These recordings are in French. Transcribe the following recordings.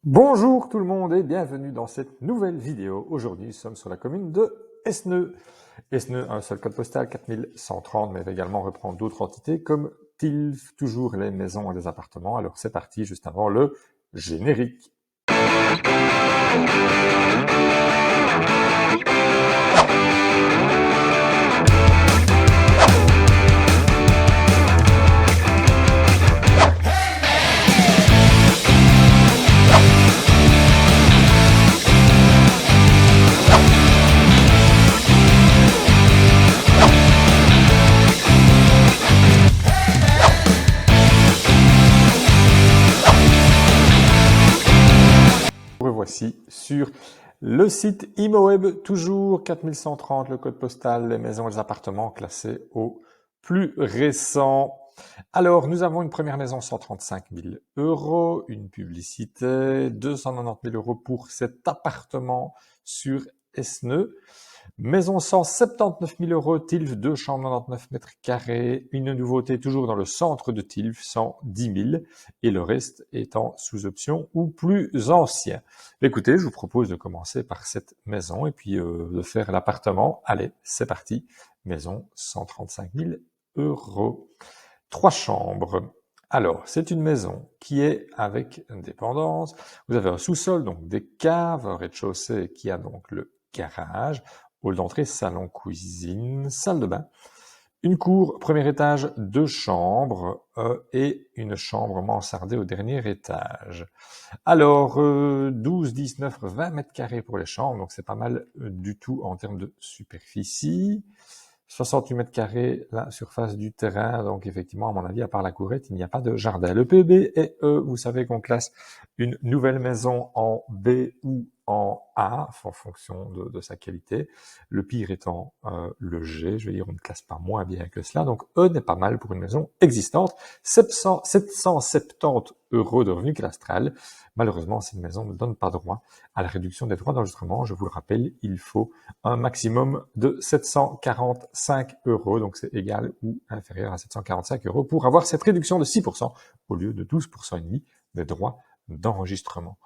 Bonjour tout le monde et bienvenue dans cette nouvelle vidéo. Aujourd'hui, nous sommes sur la commune de Esneux. Esneux a un seul code postal, 4130, mais également reprend d'autres entités comme Tilf, toujours les maisons et les appartements. Alors c'est parti, juste avant le générique. Revoici sur le site ImoWeb, toujours 4130, le code postal, les maisons et les appartements classés au plus récent. Alors, nous avons une première maison, 135 000 €, une publicité, 290 000 € pour cet appartement sur Esneux. Maison 179 000 €, Tilf, 2 chambres, 99 mètres carrés, une nouveauté toujours dans le centre de Tilf, 110 000, et le reste étant sous option ou plus ancien. Écoutez, je vous propose de commencer par cette maison et puis de faire l'appartement. Allez, c'est parti. Maison 135 000 €. 3 chambres. Alors, c'est une maison qui est avec une dépendance. Vous avez un sous-sol, donc des caves, un rez-de-chaussée qui a donc le garage, hall d'entrée, salon, cuisine, salle de bain, une cour, premier étage, 2 chambres et une chambre mansardée au dernier étage. Alors, 12, 19, 20 mètres carrés pour les chambres, donc c'est pas mal du tout en termes de superficie. 68 mètres carrés la surface du terrain, donc effectivement, à mon avis, à part la courette, il n'y a pas de jardin. Le PB et E, vous savez qu'on classe une nouvelle maison en B ou en A, en fonction de sa qualité. Le pire étant le G, je veux dire, on ne classe pas moins bien que cela. Donc E n'est pas mal pour une maison existante. 770 € de revenu cadastral. Malheureusement, cette maison ne donne pas droit à la réduction des droits d'enregistrement. Je vous le rappelle, il faut un maximum de 745 €, donc c'est égal ou inférieur à 745 € pour avoir cette réduction de 6% au lieu de 12,5% des droits d'enregistrement.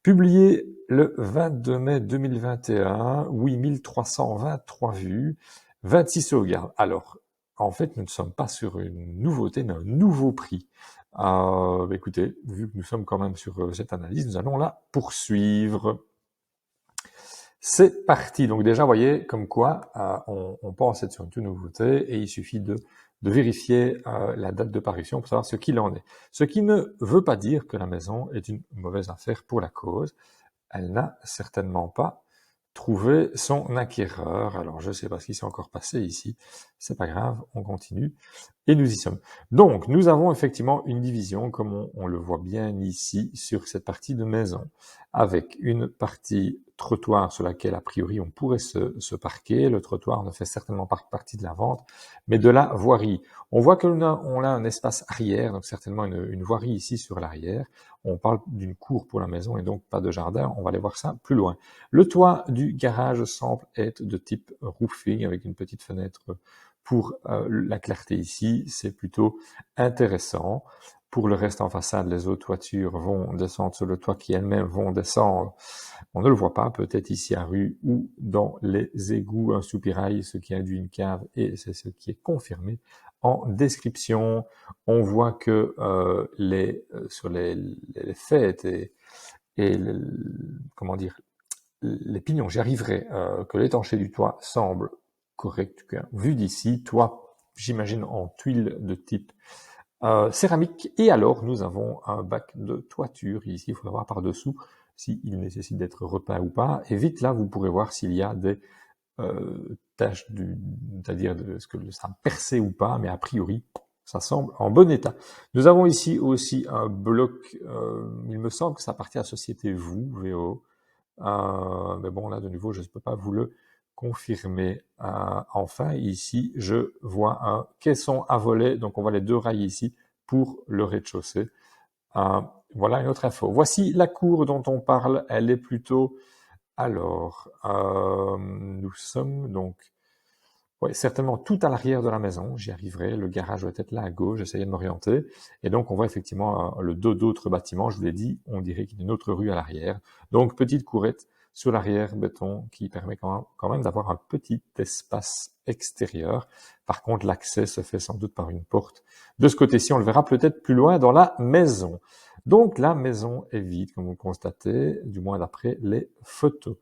Publié le 22 mai 2021, 8323 vues, 26 sauvegardes. Alors, en fait, nous ne sommes pas sur une nouveauté, mais un nouveau prix. Écoutez, vu que nous sommes quand même sur cette analyse, nous allons la poursuivre. C'est parti. Donc déjà, vous voyez, comme quoi on pense être sur une toute nouveauté et il suffit de vérifier la date de parution pour savoir ce qu'il en est. Ce qui ne veut pas dire que la maison est une mauvaise affaire pour la cause. Elle n'a certainement pas trouvé son acquéreur. Alors, je ne sais pas ce qui s'est encore passé ici. C'est pas grave, on continue. Et nous y sommes. Donc, nous avons effectivement une division, comme on le voit bien ici, sur cette partie de maison, avec une partie trottoir sur laquelle, a priori, on pourrait se parquer. Le trottoir ne fait certainement pas partie de la vente, mais de la voirie. On voit qu'on a un espace arrière, donc certainement une voirie ici sur l'arrière. On parle d'une cour pour la maison et donc pas de jardin. On va aller voir ça plus loin. Le toit du garage semble être de type roofing avec une petite fenêtre pour la clarté ici. C'est plutôt intéressant. Pour le reste en façade, les autres toitures vont descendre sur le toit qui elles-mêmes vont descendre. On ne le voit pas, peut-être ici à rue ou dans les égouts, un soupirail, ce qui induit une cave et c'est ce qui est confirmé en description. On voit que sur les fêtes et comment dire, les pignons, j'y arriverai, que l'étanchéité du toit semble correct, vu d'ici, toit, j'imagine en tuiles de type céramique, et alors nous avons un bac de toiture, ici il faudra voir par-dessous s'il nécessite d'être repeint ou pas, et vite là vous pourrez voir s'il y a des taches, c'est-à-dire est-ce que ça a percé ou pas, mais a priori ça semble en bon état. Nous avons ici aussi un bloc, il me semble que ça appartient à Société VO, mais bon là de nouveau je ne peux pas vous le confirmer. Enfin ici je vois un caisson à volets, donc on voit les deux rails ici pour le rez-de-chaussée. Voilà une autre info. Voici la cour dont on parle, elle est plutôt... Alors, nous sommes donc Oui, certainement tout à l'arrière de la maison, j'y arriverai. Le garage doit être là à gauche, j'essayais de m'orienter. Et donc, on voit effectivement le dos d'autres bâtiments. Je vous l'ai dit, on dirait qu'il y a une autre rue à l'arrière. Donc, petite courette sur l'arrière béton qui permet quand même d'avoir un petit espace extérieur. Par contre, l'accès se fait sans doute par une porte. De ce côté-ci, on le verra peut-être plus loin dans la maison. Donc, la maison est vide, comme vous le constatez, du moins d'après les photos.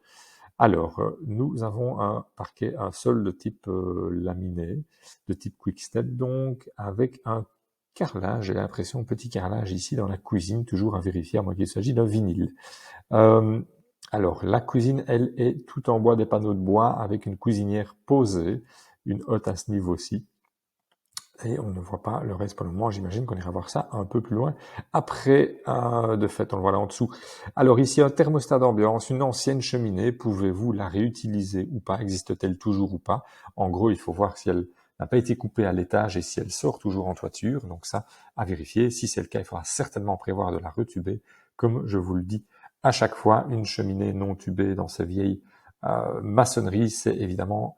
Alors, nous avons un parquet, un sol de type laminé, de type Quickstep, donc avec un carrelage, j'ai l'impression, petit carrelage ici dans la cuisine, toujours à vérifier, à moins qu'il s'agit d'un vinyle. Euh, alors, la cuisine, elle, est tout en bois, des panneaux de bois, avec une cuisinière posée, une hotte à ce niveau-ci. Et on ne voit pas le reste pour le moment. J'imagine qu'on ira voir ça un peu plus loin. Après, de fait, on le voit là en dessous. Alors ici, un thermostat d'ambiance, une ancienne cheminée. Pouvez-vous la réutiliser ou pas? Existe-t-elle toujours ou pas? En gros, il faut voir si elle n'a pas été coupée à l'étage et si elle sort toujours en toiture. Donc ça, à vérifier. Si c'est le cas, il faudra certainement prévoir de la retuber. Comme je vous le dis à chaque fois, une cheminée non tubée dans ces vieilles maçonneries, c'est évidemment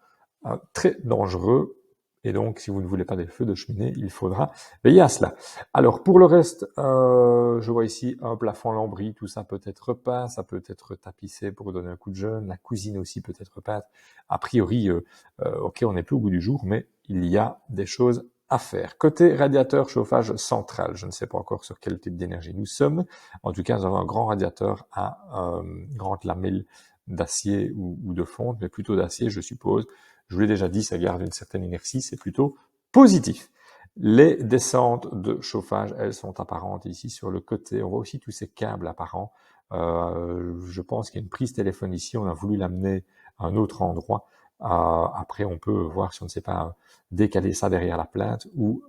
très dangereux. Et donc, si vous ne voulez pas des feux de cheminée, il faudra veiller à cela. Alors, pour le reste, je vois ici un plafond lambris, tout ça peut être repeint, ça peut être tapissé pour donner un coup de jeune, la cuisine aussi peut être repeinte. A priori, ok, on n'est plus au goût du jour, mais il y a des choses à faire. Côté radiateur chauffage central, je ne sais pas encore sur quel type d'énergie nous sommes. En tout cas, nous avons un grand radiateur à grande lamelle d'acier ou de fonte, mais plutôt d'acier, je suppose. Je vous l'ai déjà dit, ça garde une certaine inertie, c'est plutôt positif. Les descentes de chauffage, elles sont apparentes ici sur le côté. On voit aussi tous ces câbles apparents. Je pense qu'il y a une prise téléphone ici. On a voulu l'amener à un autre endroit. Après, on peut voir si on ne sait pas décaler ça derrière la plainte ou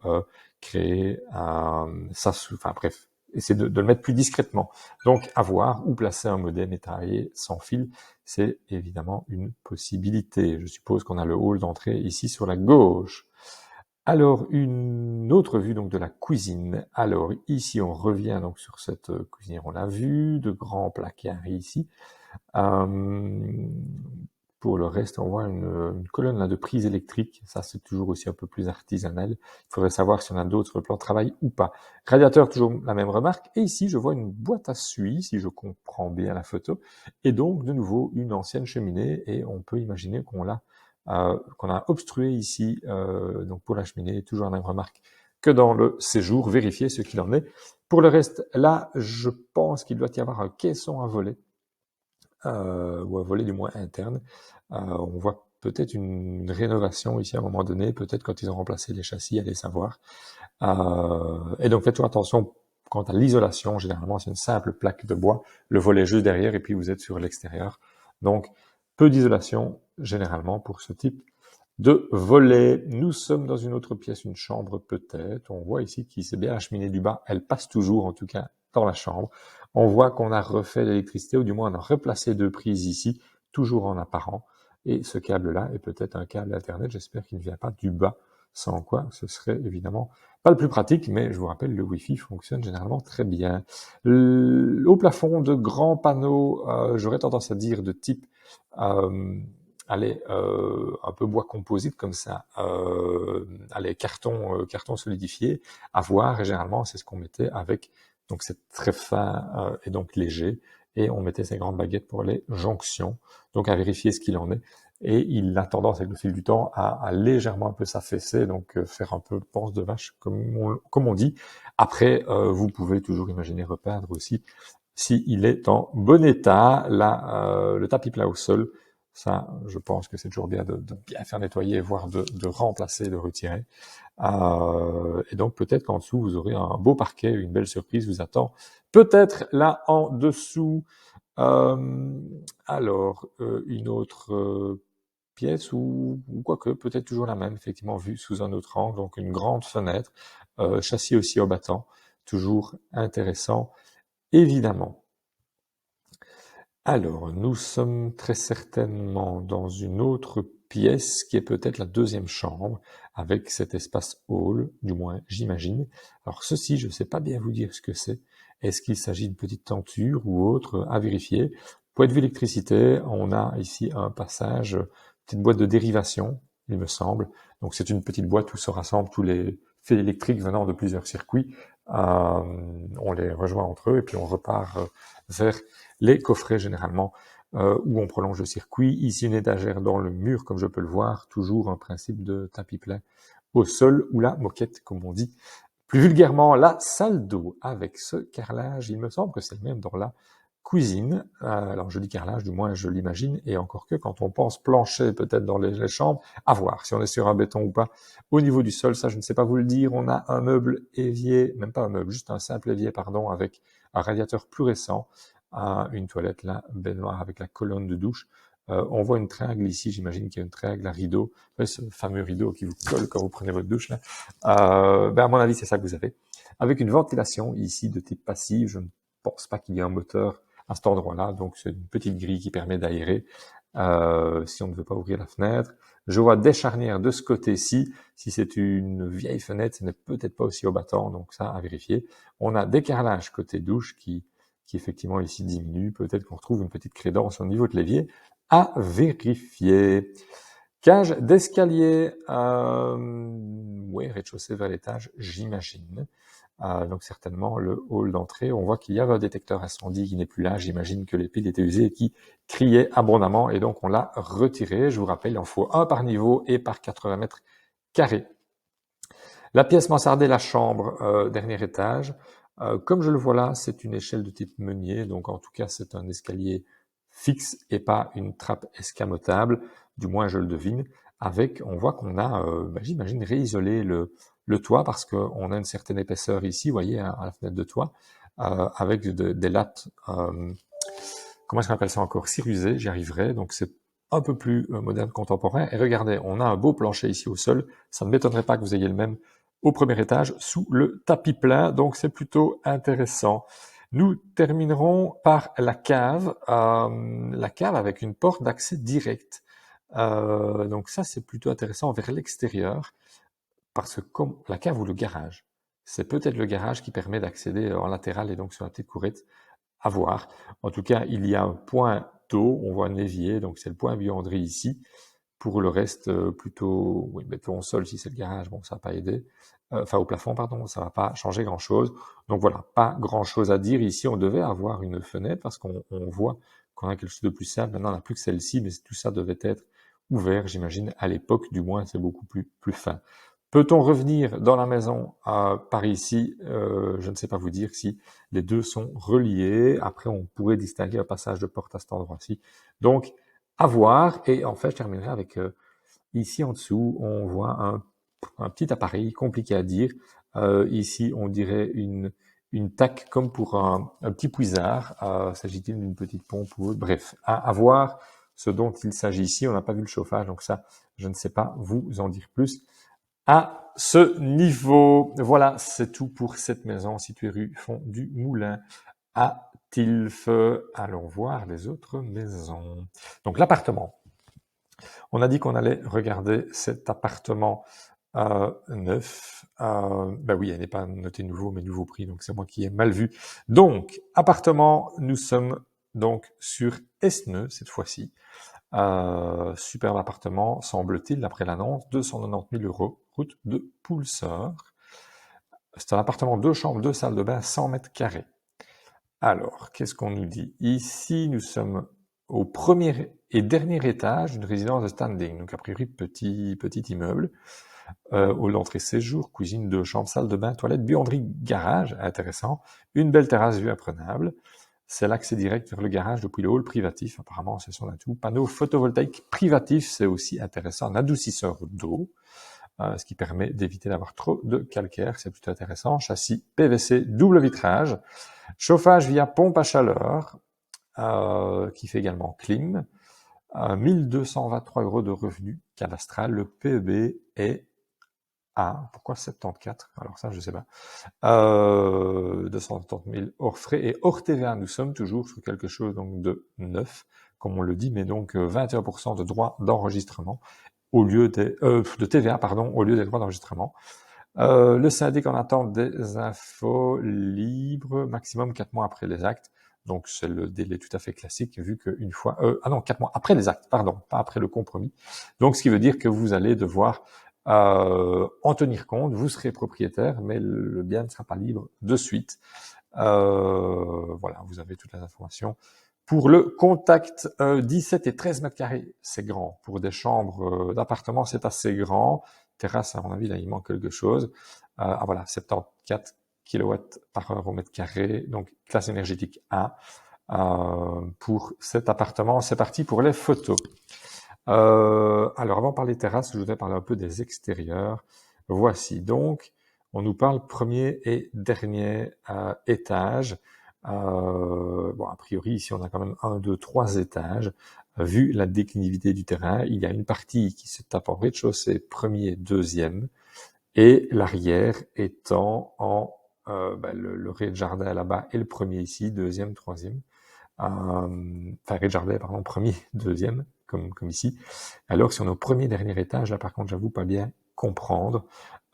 créer ça. Enfin bref, essayer de le mettre plus discrètement. Donc, à voir où placer un modem étayé sans fil, c'est évidemment une possibilité. Je suppose qu'on a le hall d'entrée ici sur la gauche. Alors, une autre vue donc de la cuisine. Alors, ici, on revient donc sur cette cuisinière, on l'a vu, de grands placards ici. Pour le reste, on voit une colonne là de prise électrique. Ça, c'est toujours aussi un peu plus artisanal. Il faudrait savoir si on a d'autres sur le plan de travail ou pas. Radiateur, toujours la même remarque. Et ici, je vois une boîte à suie, si je comprends bien la photo. Et donc, de nouveau, une ancienne cheminée. Et on peut imaginer qu'on a obstrué ici, donc pour la cheminée, toujours la même remarque que dans le séjour. Vérifier ce qu'il en est. Pour le reste, là, je pense qu'il doit y avoir un caisson à voler. Ou un volet du moins interne. On voit peut-être une rénovation ici à un moment donné, peut-être quand ils ont remplacé les châssis, allez savoir. Et donc faites toujours attention quant à l'isolation, généralement c'est une simple plaque de bois, le volet juste derrière et puis vous êtes sur l'extérieur. Donc peu d'isolation généralement pour ce type de volet. Nous sommes dans une autre pièce, une chambre peut-être. On voit ici qu'il s'est bien la cheminée du bas, elle passe toujours en tout cas dans la chambre. On voit qu'on a refait l'électricité, ou du moins on a replacé deux prises ici, toujours en apparent. Et ce câble-là est peut-être un câble Internet, j'espère qu'il ne vient pas du bas, sans quoi ce serait évidemment pas le plus pratique, mais je vous rappelle, le Wi-Fi fonctionne généralement très bien. Au plafond, de grands panneaux, j'aurais tendance à dire de type... un peu bois composite comme ça, carton solidifié, à voir, et généralement c'est ce qu'on mettait avec, donc c'est très fin et donc léger, et on mettait ces grandes baguettes pour les jonctions, donc à vérifier ce qu'il en est, et il a tendance avec le fil du temps à légèrement un peu s'affaisser, donc faire un peu panse de vache comme on dit. Après, vous pouvez toujours imaginer repeindre aussi, si il est en bon état. Là, le tapis plat au sol, ça, je pense que c'est toujours bien de bien faire nettoyer, voire de remplacer, de retirer. Et donc peut-être qu'en dessous, vous aurez un beau parquet, une belle surprise vous attend. Peut-être là en dessous. Alors, une autre pièce ou quoique, peut-être toujours la même, effectivement, vue sous un autre angle, donc une grande fenêtre, châssis aussi au battant, toujours intéressant, évidemment. Alors, nous sommes très certainement dans une autre pièce qui est peut-être la deuxième chambre, avec cet espace hall, du moins j'imagine. Alors ceci, je ne sais pas bien vous dire ce que c'est. Est-ce qu'il s'agit d'une petite tenture ou autre, à vérifier. Point de vue électricité, on a ici un passage, petite boîte de dérivation, il me semble. Donc c'est une petite boîte où se rassemblent tous les fils électriques venant de plusieurs circuits. On les rejoint entre eux et puis on repart vers les coffrets généralement où on prolonge le circuit. Ici une étagère dans le mur comme je peux le voir, toujours un principe de tapis plat au sol ou la moquette comme on dit. Plus vulgairement, la salle d'eau avec ce carrelage, il me semble que c'est le même dans la cuisine. Alors je dis carrelage, du moins je l'imagine, et encore que quand on pense plancher peut-être dans les chambres, à voir si on est sur un béton ou pas. Au niveau du sol, ça je ne sais pas vous le dire, on a un meuble évier, même pas un meuble, juste un simple évier, pardon, avec un radiateur plus récent, une toilette là, baignoire avec la colonne de douche. On voit une tringle ici, j'imagine qu'il y a une tringle à rideau, ce fameux rideau qui vous colle quand vous prenez votre douche là. À mon avis, c'est ça que vous avez. Avec une ventilation ici de type passif, je ne pense pas qu'il y ait un moteur à cet endroit-là, donc c'est une petite grille qui permet d'aérer si on ne veut pas ouvrir la fenêtre. Je vois des charnières de ce côté-ci. Si c'est une vieille fenêtre, ce n'est peut-être pas aussi au battant, donc ça à vérifier. On a des carrelages côté douche qui effectivement ici diminuent. Peut-être qu'on retrouve une petite crédence au niveau de l'évier à vérifier. Cage d'escalier, oui, rez-de-chaussée vers l'étage, j'imagine. Donc certainement le hall d'entrée. On voit qu'il y avait un détecteur incendie qui n'est plus là. J'imagine que les piles étaient usées et qui criaient abondamment et donc on l'a retiré. Je vous rappelle, il en faut un par niveau et par 80 mètres carrés. La pièce mansardée, la chambre, dernier étage. Comme je le vois là, c'est une échelle de type meunier, donc en tout cas c'est un escalier fixe et pas une trappe escamotable, du moins je le devine. Avec, on voit qu'on a, j'imagine, réisolé le toit parce qu'on a une certaine épaisseur ici, vous voyez, à la fenêtre de toit, avec des lattes, comment est-ce qu'on appelle ça encore, cirrusées, j'y arriverai, donc c'est un peu plus moderne, contemporain. Et regardez, on a un beau plancher ici au sol, ça ne m'étonnerait pas que vous ayez le même au premier étage, sous le tapis plein, donc c'est plutôt intéressant. Nous terminerons par la cave avec une porte d'accès direct. Donc ça, c'est plutôt intéressant vers l'extérieur, parce que comme la cave ou le garage, c'est peut-être le garage qui permet d'accéder en latéral et donc sur la petite courette, à voir. En tout cas, il y a un point d'eau, on voit un évier, donc c'est le point buanderie ici. Pour le reste, plutôt, oui, mettons au sol si c'est le garage, bon, ça va pas aider. Enfin, au plafond, pardon, ça va pas changer grand-chose. Donc voilà, pas grand-chose à dire. Ici, on devait avoir une fenêtre parce qu'on voit qu'on a quelque chose de plus simple. Maintenant, on n'a plus que celle-ci, mais tout ça devait être ouvert, j'imagine, à l'époque, du moins, c'est beaucoup plus fin. Peut-on revenir dans la maison par ici? Je ne sais pas vous dire si les deux sont reliés. Après, on pourrait distinguer un passage de porte à cet endroit-ci. Donc, à voir. Et en fait, je terminerai avec ici en dessous, on voit un petit appareil compliqué à dire. Ici, on dirait une taque comme pour un petit puisard. S'agit-il d'une petite pompe ou autre? Bref, à voir ce dont il s'agit ici. On n'a pas vu le chauffage, donc ça, je ne sais pas vous en dire plus à ce niveau. Voilà, c'est tout pour cette maison située rue Fond du Moulin à Tilf. Allons voir les autres maisons. Donc l'appartement. On a dit qu'on allait regarder cet appartement neuf. Oui, elle n'est pas notée nouveau, mais nouveau prix, donc c'est moi qui ai mal vu. Donc, appartement, nous sommes donc sur Esneux cette fois-ci. Superbe appartement, semble-t-il, d'après l'annonce, 290 000 €, route de Poulseur. C'est un appartement 2 chambres, 2 salles de bain, 100 mètres carrés. Alors, qu'est-ce qu'on nous dit? Ici, nous sommes au premier et dernier étage d'une résidence de standing, donc a priori petit immeuble. Hall d'entrée séjour, cuisine, 2 chambres, salle de bain, toilette, buanderie, garage, intéressant. Une belle terrasse vue imprenable. C'est l'accès direct vers le garage depuis le hall privatif, apparemment c'est son atout. Panneau photovoltaïque privatif, c'est aussi intéressant, un adoucisseur d'eau, ce qui permet d'éviter d'avoir trop de calcaire, c'est plutôt intéressant. Châssis PVC double vitrage, chauffage via pompe à chaleur, qui fait également clim. 1223 € de revenus cadastral. Le PEB est à, pourquoi 74? Alors ça, je sais pas. 270 000 hors frais et hors TVA. Nous sommes toujours sur quelque chose donc de neuf, comme on le dit, mais donc 21% de droits d'enregistrement au lieu de TVA, pardon, au lieu des droits d'enregistrement. Le syndic en attente des infos libres, maximum 4 mois après les actes. Donc c'est le délai tout à fait classique vu qu'une fois... ah non, 4 mois après les actes, pardon, pas après le compromis. Donc ce qui veut dire que vous allez devoir en tenir compte, vous serez propriétaire, mais le bien ne sera pas libre de suite. Voilà, vous avez toutes les informations. Pour le contact, 17 et 13 mètres carrés, c'est grand. Pour des chambres d'appartement, c'est assez grand. Terrasse, à mon avis, là, il manque quelque chose. Ah voilà, 74 kW par heure au mètre carré, donc classe énergétique A. Pour cet appartement, c'est parti pour les photos. Alors, avant de parler terrasse, je voudrais parler un peu des extérieurs. Voici donc, on nous parle premier et dernier étage. Bon, a priori, ici, on a quand même 1, 2, 3 étages. Vu la déclinivité du terrain, il y a une partie qui se tape en rez-de-chaussée, premier, deuxième, et l'arrière étant en le rez-de-jardin là-bas et le premier ici, deuxième, troisième. Enfin, rez-de-jardin, pardon, premier, deuxième, comme ici. Alors, si on est au premier, dernier étage, là, par contre, j'avoue pas bien comprendre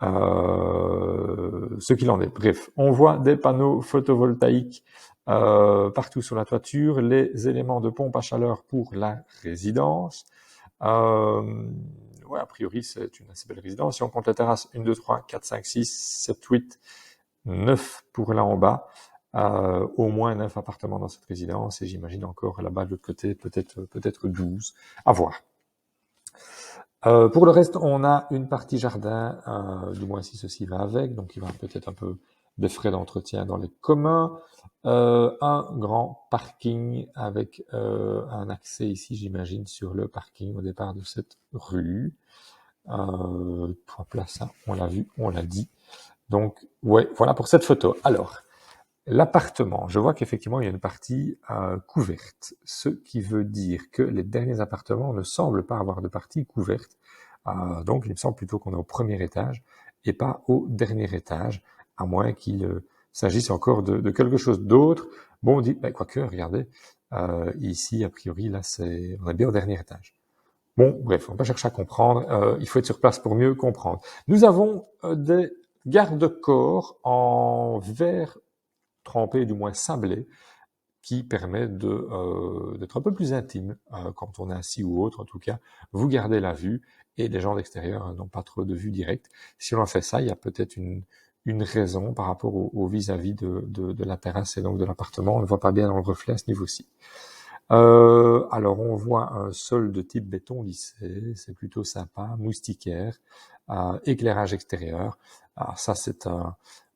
ce qu'il en est. Bref, on voit des panneaux photovoltaïques partout sur la toiture, les éléments de pompe à chaleur pour la résidence. Ouais, a priori, c'est une assez belle résidence. Si on compte la terrasse, 1, 2, 3, 4, 5, 6, 7, 8, 9 pour là en bas. Au moins 9 appartements dans cette résidence, et j'imagine encore là-bas de l'autre côté, peut-être 12, à voir. Pour le reste, on a une partie jardin, du moins si ceci va avec, donc il y aura peut-être un peu de frais d'entretien dans les communs. Un grand parking avec un accès ici, j'imagine, sur le parking au départ de cette rue. 3 places, hein, on l'a vu, on l'a dit. Donc, ouais, voilà pour cette photo. Alors, l'appartement, je vois qu'effectivement, il y a une partie couverte, ce qui veut dire que les derniers appartements ne semblent pas avoir de partie couverte. Donc, il me semble plutôt qu'on est au premier étage et pas au dernier étage, à moins qu'il s'agisse encore de quelque chose d'autre. Bon, on dit, ben, quoique, regardez, ici, a priori, là, on est bien au dernier étage. Bon, bref, on va pas chercher à comprendre, il faut être sur place pour mieux comprendre. Nous avons des garde-corps en verre trempé, du moins sablé, qui permet d'être un peu plus intime quand on est assis ou autre. En tout cas, vous gardez la vue et les gens d'extérieur n'ont pas trop de vue directe. Si on fait ça, il y a peut-être une raison par rapport au vis-à-vis de la terrasse et donc de l'appartement. On ne voit pas bien dans le reflet à ce niveau-ci. Alors on voit un sol de type béton lissé, c'est plutôt sympa, moustiquaire, éclairage extérieur. Alors ça c'est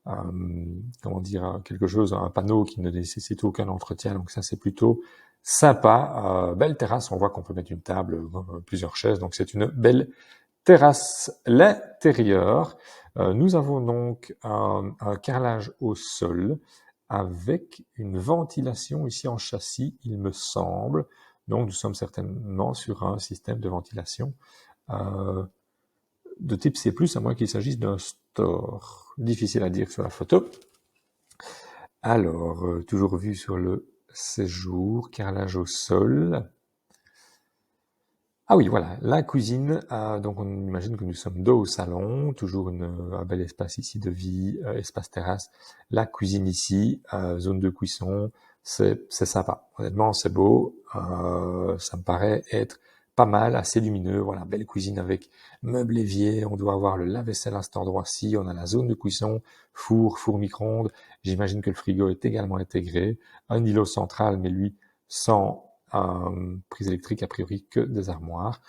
comment dire, quelque chose, un panneau qui ne nécessite aucun entretien, donc ça c'est plutôt sympa. Belle terrasse, on voit qu'on peut mettre une table, plusieurs chaises, donc c'est une belle terrasse. L'intérieur, nous avons donc un carrelage au sol avec une ventilation ici en châssis, il me semble. Donc nous sommes certainement sur un système de ventilation de type C+, à moins qu'il s'agisse d'un store. Difficile à dire sur la photo. Alors, toujours vu sur le séjour, carrelage au sol. Ah oui, voilà, la cuisine. Donc on imagine que nous sommes dos au salon, toujours un bel espace ici de vie, espace terrasse. La cuisine ici, zone de cuisson, c'est sympa. Honnêtement, c'est beau. Ça me paraît être pas mal, assez lumineux. Voilà, belle cuisine avec meuble évier. On doit avoir le lave-vaisselle à cet endroit-ci. On a la zone de cuisson, four micro-ondes. J'imagine que le frigo est également intégré. Un îlot central, mais lui sans prise électrique, a priori que des armoires.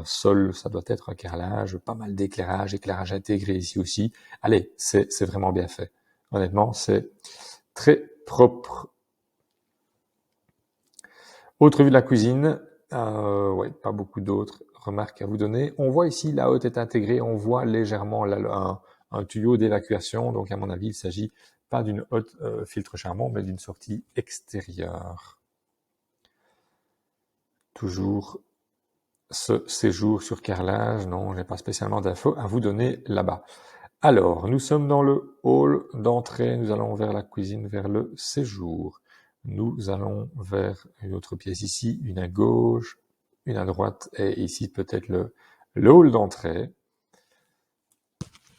Sol, ça doit être un carrelage, pas mal d'éclairage, éclairage intégré ici aussi. Allez, c'est vraiment bien fait. Honnêtement, c'est très propre. Autre vue de la cuisine, ouais, pas beaucoup d'autres remarques à vous donner. On voit ici, la hotte est intégrée, on voit légèrement un tuyau d'évacuation, donc à mon avis, il s'agit pas d'une hotte filtre charbon, mais d'une sortie extérieure. Toujours ce séjour sur carrelage, non, j'ai pas spécialement d'infos à vous donner là-bas. Alors, nous sommes dans le hall d'entrée, nous allons vers la cuisine, vers le séjour. Nous allons vers une autre pièce ici, une à gauche, une à droite, et ici peut-être le hall d'entrée.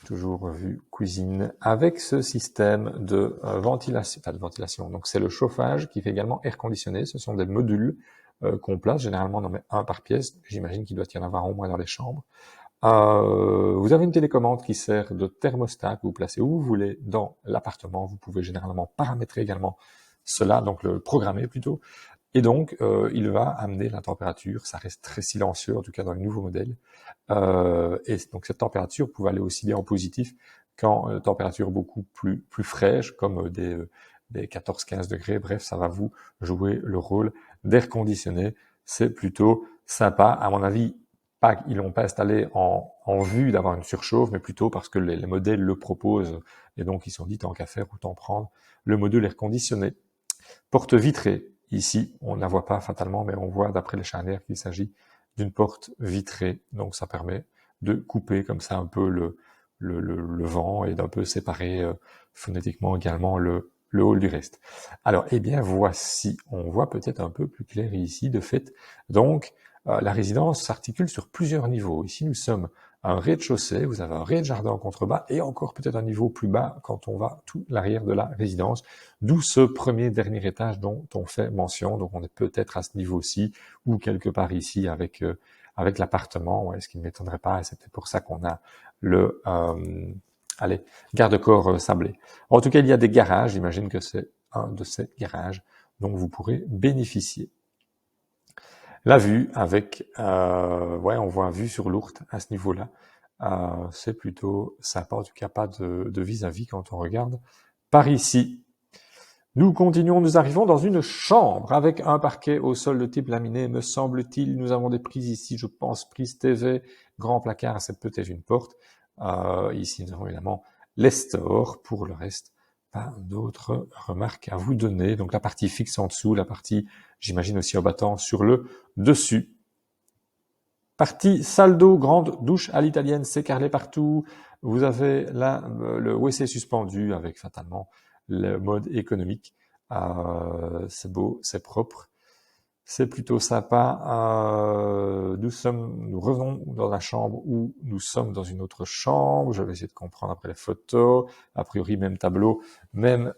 toujours vue cuisine, avec ce système de ventilation, pas de ventilation, donc c'est le chauffage qui fait également air conditionné. Ce sont des modules qu'on place, généralement on en met un par pièce, j'imagine qu'il doit y en avoir au moins dans les chambres. Vous avez une télécommande qui sert de thermostat que vous placez où vous voulez dans l'appartement. Vous pouvez généralement paramétrer également cela, donc le programmer plutôt. Et donc, il va amener la température. Ça reste très silencieux, en tout cas dans les nouveaux modèles. Et donc cette température pouvait aller aussi bien en positif qu'en température beaucoup plus fraîche, comme des 14-15 degrés. Bref, ça va vous jouer le rôle d'air conditionné. C'est plutôt sympa. À mon avis, ils l'ont pas installé en vue d'avoir une surchauffe, mais plutôt parce que les modèles le proposent. Et donc, ils se sont dit, tant qu'à faire, autant prendre le module air conditionné. Porte vitrée. Ici, on ne la voit pas fatalement, mais on voit d'après les charnières qu'il s'agit d'une porte vitrée. Donc, ça permet de couper comme ça un peu le vent et d'un peu séparer phonétiquement également le hall du reste. Alors, eh bien, voici, on voit peut-être un peu plus clair ici, de fait. Donc, la résidence s'articule sur plusieurs niveaux. Ici, nous sommes à un rez-de-chaussée, vous avez un rez-de-jardin en contrebas et encore peut-être un niveau plus bas quand on va tout l'arrière de la résidence, d'où ce dernier étage dont on fait mention. Donc, on est peut-être à ce niveau-ci ou quelque part ici avec l'appartement, ouais, ce qui ne m'étonnerait pas, et c'est peut-être pour ça qu'on a le garde-corps sablé. En tout cas, il y a des garages, j'imagine que c'est un de ces garages dont vous pourrez bénéficier. La vue avec, ouais, on voit un vue sur l'Ourthe à ce niveau-là. C'est plutôt sympa, en tout cas pas de vis-à-vis quand on regarde par ici. Nous continuons, nous arrivons dans une chambre avec un parquet au sol de type laminé, me semble-t-il. Nous avons des prises ici, je pense, prise TV, grand placard, c'est peut-être une porte. Ici, nous avons évidemment les stores. Pour le reste, pas d'autres remarques à vous donner. Donc la partie fixe en dessous, la partie, j'imagine aussi en battant sur le dessus. Partie salle d'eau, grande douche à l'italienne, c'est carrelé partout. Vous avez là le WC suspendu avec fatalement le mode économique. C'est beau, c'est propre, c'est plutôt sympa. Nous revenons dans la chambre où nous sommes dans une autre chambre. Je vais essayer de comprendre après les photos. A priori, même tableau, même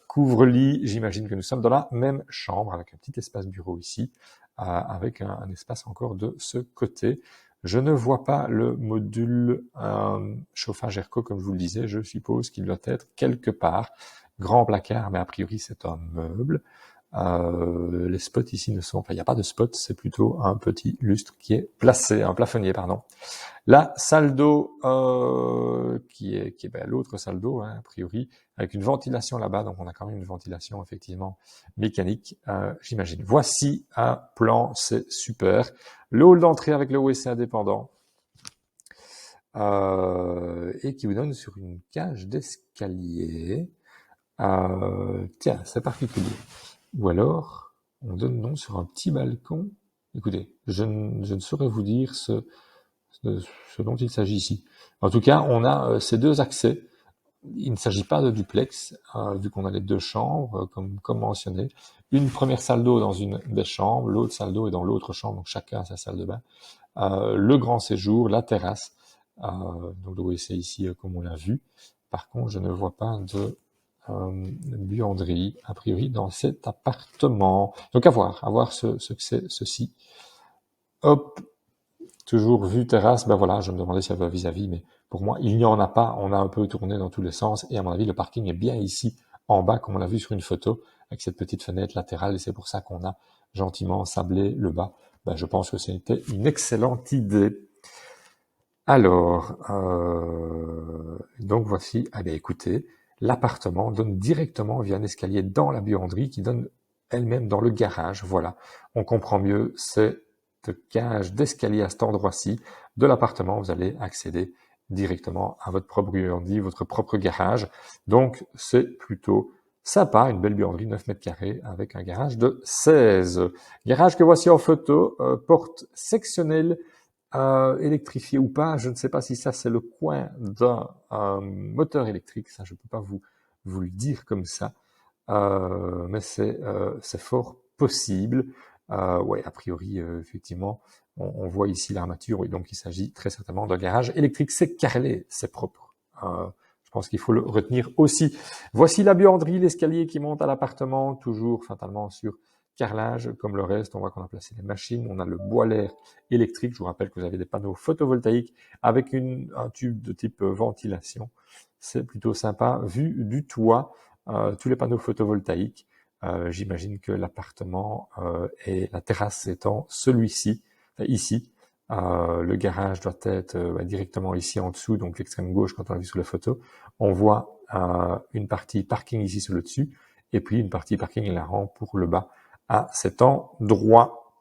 couvre-lit. J'imagine que nous sommes dans la même chambre avec un petit espace bureau ici, avec un espace encore de ce côté. Je ne vois pas le module chauffage Airco, comme je vous le disais. Je suppose qu'il doit être quelque part. Grand placard, mais a priori c'est un meuble. Les spots ici ne sont, enfin il n'y a pas de spot, c'est plutôt un petit lustre qui est placé, un plafonnier pardon. La salle d'eau qui est l'autre salle d'eau hein, a priori avec une ventilation là-bas, donc on a quand même une ventilation effectivement mécanique, j'imagine. Voici un plan, c'est super. Le hall d'entrée avec le WC indépendant. Et qui vous donne sur une cage d'escalier. Tiens, c'est particulier. Ou alors, on donne nom sur un petit balcon. Écoutez, je ne saurais vous dire ce dont il s'agit ici. En tout cas, on a ces deux accès. Il ne s'agit pas de duplex, vu qu'on a les deux chambres, comme mentionné. Une première salle d'eau dans une des chambres, l'autre salle d'eau est dans l'autre chambre, donc chacun a sa salle de bain. Le grand séjour, la terrasse, donc le WC ici, comme on l'a vu. Par contre, je ne vois pas de buanderie, a priori, dans cet appartement. Donc à voir ce que c'est ceci. Hop, toujours vue terrasse, ben voilà, je me demandais s'il y avait un vis-à-vis, mais pour moi, il n'y en a pas. On a un peu tourné dans tous les sens, et à mon avis, le parking est bien ici, en bas, comme on l'a vu sur une photo, avec cette petite fenêtre latérale, et c'est pour ça qu'on a gentiment sablé le bas. Ben, je pense que c'était une excellente idée. Alors, donc voici, eh bien écoutez, l'appartement donne directement via un escalier dans la buanderie qui donne elle-même dans le garage. Voilà, on comprend mieux cette cage d'escalier à cet endroit-ci de l'appartement. Vous allez accéder directement à votre propre buanderie, votre propre garage. Donc, c'est plutôt sympa, une belle buanderie, 9 mètres carrés, avec un garage de 16. Garage que voici en photo, porte sectionnelle, électrifié ou pas, je ne sais pas si ça c'est le coin d'un moteur électrique, ça je peux pas vous le dire comme ça, mais c'est fort possible. Ouais, a priori, effectivement, on voit ici l'armature, oui, donc il s'agit très certainement d'un garage électrique, c'est carrelé, c'est propre. Je pense qu'il faut le retenir aussi. Voici la buanderie, l'escalier qui monte à l'appartement, toujours fatalement sur carrelage, comme le reste. On voit qu'on a placé les machines, on a le boiler électrique. Je vous rappelle que vous avez des panneaux photovoltaïques avec un tube de type ventilation. C'est plutôt sympa. Vue du toit, tous les panneaux photovoltaïques. J'imagine que l'appartement et la terrasse étant celui-ci, ici. Le garage doit être directement ici en dessous, donc l'extrême gauche quand on l'a vu sur la photo. On voit une partie parking ici sur le dessus, et puis une partie parking et la rampe pour le bas à cet endroit.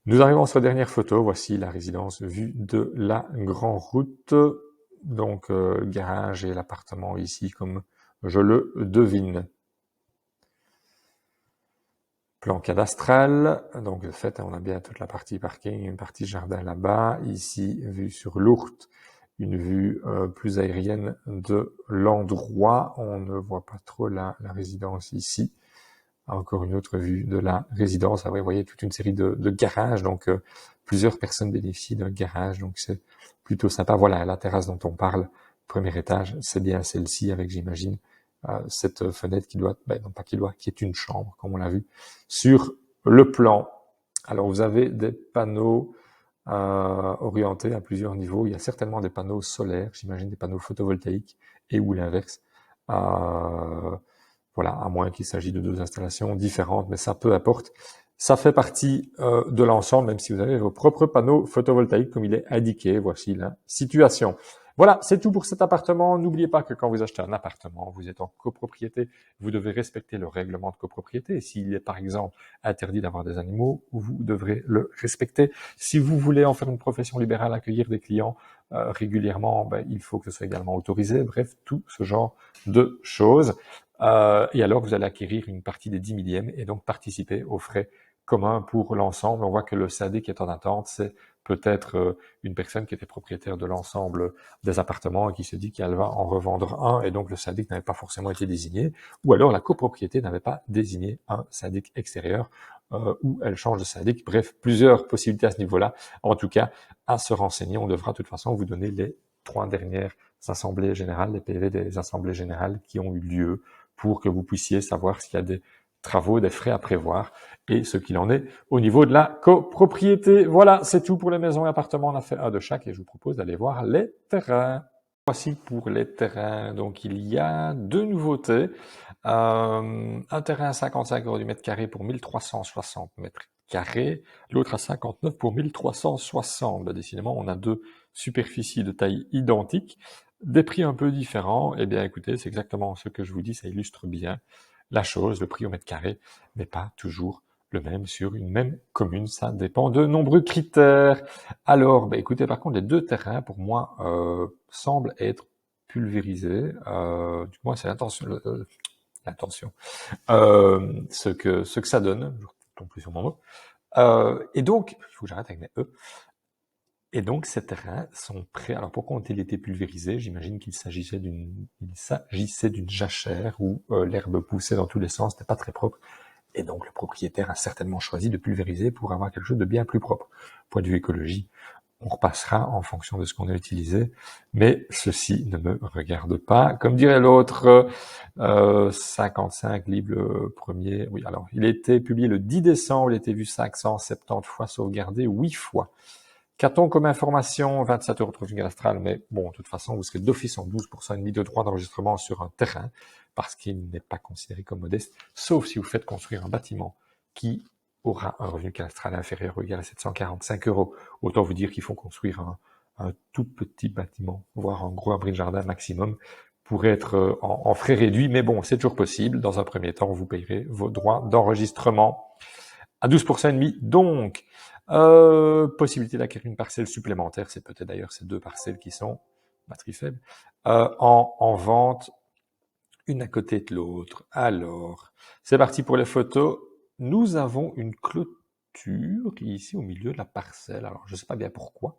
Nous arrivons sur la dernière photo. Voici la résidence vue de la grande route. Donc le garage et l'appartement ici, comme je le devine. Plan cadastral, donc de fait, on a bien toute la partie parking, une partie jardin là-bas. Ici, vue sur l'Ourthe, une vue plus aérienne de l'endroit. On ne voit pas trop la résidence ici. Encore une autre vue de la résidence. Ah oui, vous voyez toute une série de garages, donc plusieurs personnes bénéficient d'un garage, donc c'est plutôt sympa. Voilà, la terrasse dont on parle, premier étage, c'est bien celle-ci avec, j'imagine, cette fenêtre qui doit, non pas qui doit, qui est une chambre, comme on l'a vu sur le plan. Alors vous avez des panneaux orientés à plusieurs niveaux. Il y a certainement des panneaux solaires, j'imagine des panneaux photovoltaïques et ou l'inverse. Voilà, à moins qu'il s'agisse de deux installations différentes, mais ça peu importe. Ça fait partie de l'ensemble, même si vous avez vos propres panneaux photovoltaïques, comme il est indiqué. Voici la situation. Voilà, c'est tout pour cet appartement. N'oubliez pas que quand vous achetez un appartement, vous êtes en copropriété, vous devez respecter le règlement de copropriété. S'il est par exemple interdit d'avoir des animaux, vous devrez le respecter. Si vous voulez en faire une profession libérale, accueillir des clients régulièrement, il faut que ce soit également autorisé. Bref, tout ce genre de choses. Et alors, vous allez acquérir une partie des 10 millièmes et donc participer aux frais communs pour l'ensemble. On voit que le syndic est en attente, c'est peut-être une personne qui était propriétaire de l'ensemble des appartements et qui se dit qu'elle va en revendre un, et donc le syndic n'avait pas forcément été désigné, ou alors la copropriété n'avait pas désigné un syndic extérieur, ou elle change de syndic. Bref, plusieurs possibilités à ce niveau-là. En tout cas, à se renseigner, on devra de toute façon vous donner les 3 dernières assemblées générales, les PV des assemblées générales qui ont eu lieu, pour que vous puissiez savoir s'il y a des travaux, des frais à prévoir et ce qu'il en est au niveau de la copropriété. Voilà, c'est tout pour les maisons et appartements. On a fait un de chaque et je vous propose d'aller voir les terrains. Voici pour les terrains. Donc, il y a 2 nouveautés. Un terrain à 55 € du mètre carré pour 1360 mètres carrés. L'autre à 59 pour 1360. Décidément, on a 2 superficies de taille identique. Des prix un peu différents. Eh bien, écoutez, c'est exactement ce que je vous dis. Ça illustre bien la chose. Le prix au mètre carré n'est pas toujours le même sur une même commune. Ça dépend de nombreux critères. Alors, écoutez, par contre, les 2 terrains, pour moi, semblent être pulvérisés. Du moins, c'est l'intention. Ce que ça donne. Je ne tombe plus sur mon mot. Et donc, il faut que j'arrête avec mes E. Et donc, ces terrains sont prêts. Alors, pourquoi ont-ils été pulvérisés? J'imagine qu'il s'agissait d'une jachère où l'herbe poussait dans tous les sens, c'était pas très propre. Et donc, le propriétaire a certainement choisi de pulvériser pour avoir quelque chose de bien plus propre. Point de vue écologie, on repassera en fonction de ce qu'on a utilisé, mais ceci ne me regarde pas. Comme dirait l'autre, 55 livres le premier. Oui, alors, il a été publié le 10 décembre, il a été vu 570 fois, sauvegardé 8 fois. Qu'a-t-on comme information? 27 € de revenu cadastral, mais bon, de toute façon, vous serez d'office en 12% et demi de droit d'enregistrement sur un terrain, parce qu'il n'est pas considéré comme modeste, sauf si vous faites construire un bâtiment qui aura un revenu cadastral inférieur ou égal à 745 €. Autant vous dire qu'il faut construire un tout petit bâtiment, voire un gros abri de jardin maximum, pour être en frais réduits, mais bon, c'est toujours possible. Dans un premier temps, vous payerez vos droits d'enregistrement à 12% et demi, donc. Possibilité d'acquérir une parcelle supplémentaire, c'est peut-être d'ailleurs ces 2 parcelles qui sont batterie faible, en vente, une à côté de l'autre. Alors, c'est parti pour les photos. Nous avons une clôture qui est ici au milieu de la parcelle. Alors, je ne sais pas bien pourquoi.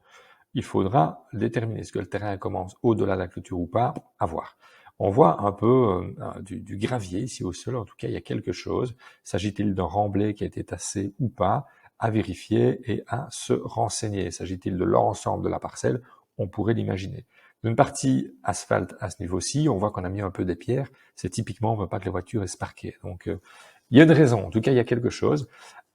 Il faudra déterminer est-ce que le terrain commence au-delà de la clôture ou pas, à voir. On voit un peu du gravier ici au sol, en tout cas il y a quelque chose. S'agit-il d'un remblai qui a été tassé ou pas? À vérifier et à se renseigner. S'agit-il de l'ensemble de la parcelle? On pourrait l'imaginer. Une partie asphalte à ce niveau-ci, on voit qu'on a mis un peu des pierres. C'est typiquement, on ne veut pas que les voitures restent parquées. Donc, il y a une raison. En tout cas, il y a quelque chose.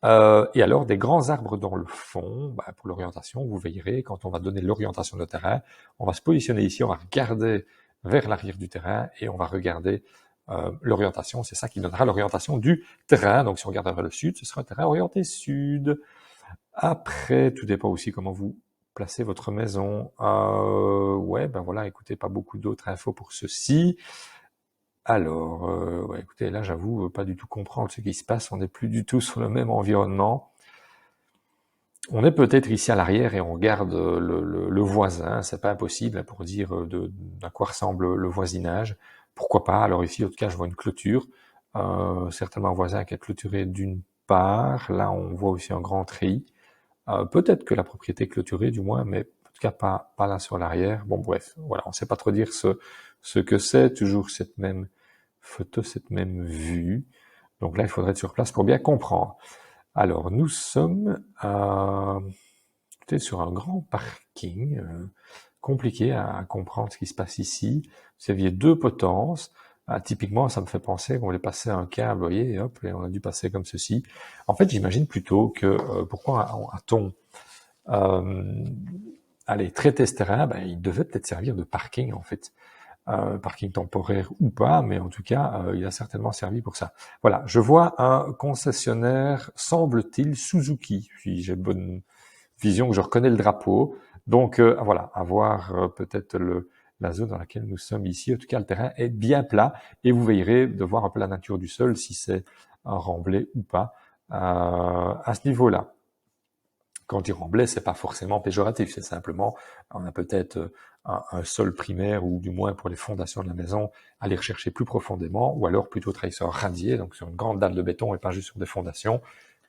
Et alors, des grands arbres dans le fond, pour l'orientation, vous veillerez, quand on va donner l'orientation de terrain, on va se positionner ici, on va regarder vers l'arrière du terrain et on va regarder l'orientation. C'est ça qui donnera l'orientation du terrain. Donc, si on regarde vers le sud, ce sera un terrain orienté sud. Après, tout dépend aussi comment vous placez votre maison. Ouais, ben voilà, écoutez, pas beaucoup d'autres infos pour ceci. Alors, ouais, écoutez, là, j'avoue, pas du tout comprendre ce qui se passe. On n'est plus du tout sur le même environnement. On est peut-être ici à l'arrière et on regarde le voisin. C'est pas impossible pour dire à quoi ressemble le voisinage. Pourquoi pas? Alors ici, en tout cas, je vois une clôture. Certainement un voisin qui a clôturé d'une part. Là, on voit aussi un grand treillis. Peut-être que la propriété est clôturée, du moins, mais en tout cas pas là sur l'arrière. Bon, bref, voilà, on ne sait pas trop dire ce que c'est. Toujours cette même photo, cette même vue. Donc là, il faudrait être sur place pour bien comprendre. Alors, nous sommes sur un grand parking, compliqué à comprendre ce qui se passe ici. Vous aviez deux potences. Typiquement, ça me fait penser qu'on voulait passer un câble, vous voyez, et hop, et on a dû passer comme ceci. En fait, j'imagine plutôt que pourquoi a-t-on traité ce terrain? Il devait peut-être servir de parking, en fait. Parking temporaire ou pas, mais en tout cas, il a certainement servi pour ça. Voilà, je vois un concessionnaire, semble-t-il, Suzuki. Puis j'ai bonne vision que je reconnais le drapeau. Donc voilà, à voir peut-être la zone dans laquelle nous sommes ici. En tout cas, le terrain est bien plat et vous veillerez de voir un peu la nature du sol, si c'est un remblai ou pas à ce niveau-là. Quand on dit remblai, c'est pas forcément péjoratif, c'est simplement, on a peut-être un sol primaire, ou du moins pour les fondations de la maison, aller rechercher plus profondément, ou alors plutôt travailler sur un radier, donc sur une grande dalle de béton et pas juste sur des fondations.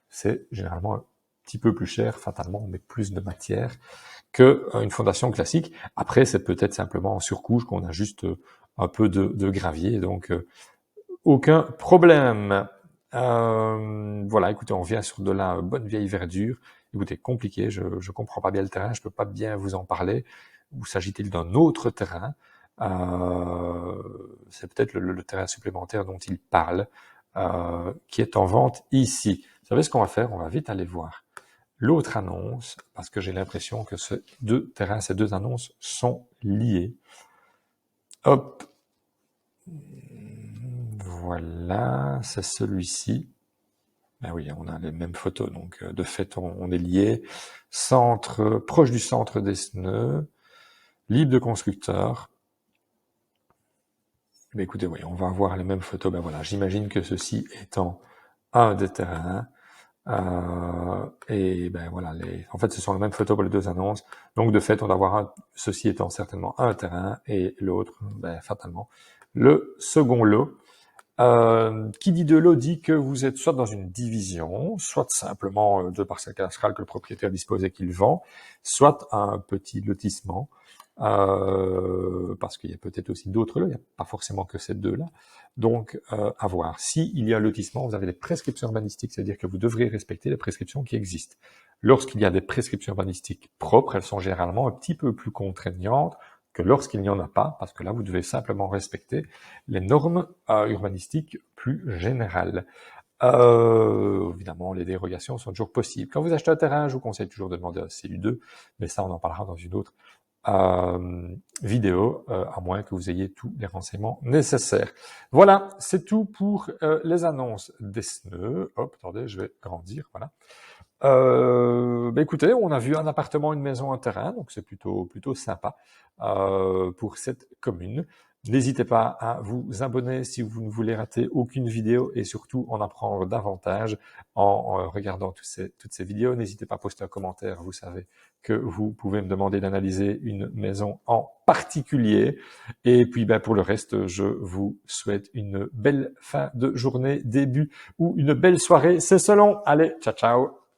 C'est généralement un petit peu plus cher, fatalement, on met plus de matière qu'une fondation classique. Après, c'est peut-être simplement en surcouche qu'on a juste un peu de gravier, donc aucun problème. Voilà, écoutez, on vient sur de la bonne vieille verdure. Écoutez, compliqué, je comprends pas bien le terrain, je peux pas bien vous en parler. Ou s'agit-il d'un autre terrain? C'est peut-être le terrain supplémentaire dont il parle, qui est en vente ici. Vous savez ce qu'on va faire? On va vite aller voir l'autre annonce, parce que j'ai l'impression que ces deux terrains, ces deux annonces sont liées. Hop. Voilà, c'est celui-ci. Ben oui, on a les mêmes photos, donc de fait, on est liés. Centre, proche du centre d'Esneux, libre de constructeur. Ben écoutez, oui, on va avoir les mêmes photos. Ben voilà, j'imagine que ceci étant un des terrains. Et ben voilà, en fait, ce sont les mêmes photos pour les deux annonces. Donc de fait, on va avoir ceci étant certainement un terrain et l'autre, ben, fatalement, le second lot. Qui dit de lot dit que vous êtes soit dans une division, soit simplement deux parcelles cadastrales que le propriétaire dispose et qu'il vend, soit un petit lotissement, parce qu'il y a peut-être aussi d'autres lots, il n'y a pas forcément que ces deux-là. Donc, à voir. S'il y a un lotissement, vous avez des prescriptions urbanistiques, c'est-à-dire que vous devrez respecter les prescriptions qui existent. Lorsqu'il y a des prescriptions urbanistiques propres, elles sont généralement un petit peu plus contraignantes que lorsqu'il n'y en a pas, parce que là, vous devez simplement respecter les normes urbanistiques plus générales. Évidemment, les dérogations sont toujours possibles. Quand vous achetez un terrain, je vous conseille toujours de demander un CU2, mais ça, on en parlera dans une autre vidéo, à moins que vous ayez tous les renseignements nécessaires. Voilà, c'est tout pour les annonces d'Esneux. Hop, attendez, je vais grandir, voilà. Écoutez, on a vu un appartement, une maison, un terrain, donc c'est plutôt sympa pour cette commune. N'hésitez pas à vous abonner si vous ne voulez rater aucune vidéo et surtout en apprendre davantage en regardant toutes ces vidéos. N'hésitez pas à poster un commentaire, vous savez que vous pouvez me demander d'analyser une maison en particulier. Et puis pour le reste, je vous souhaite une belle fin de journée, début ou une belle soirée, c'est selon. Allez, ciao ciao.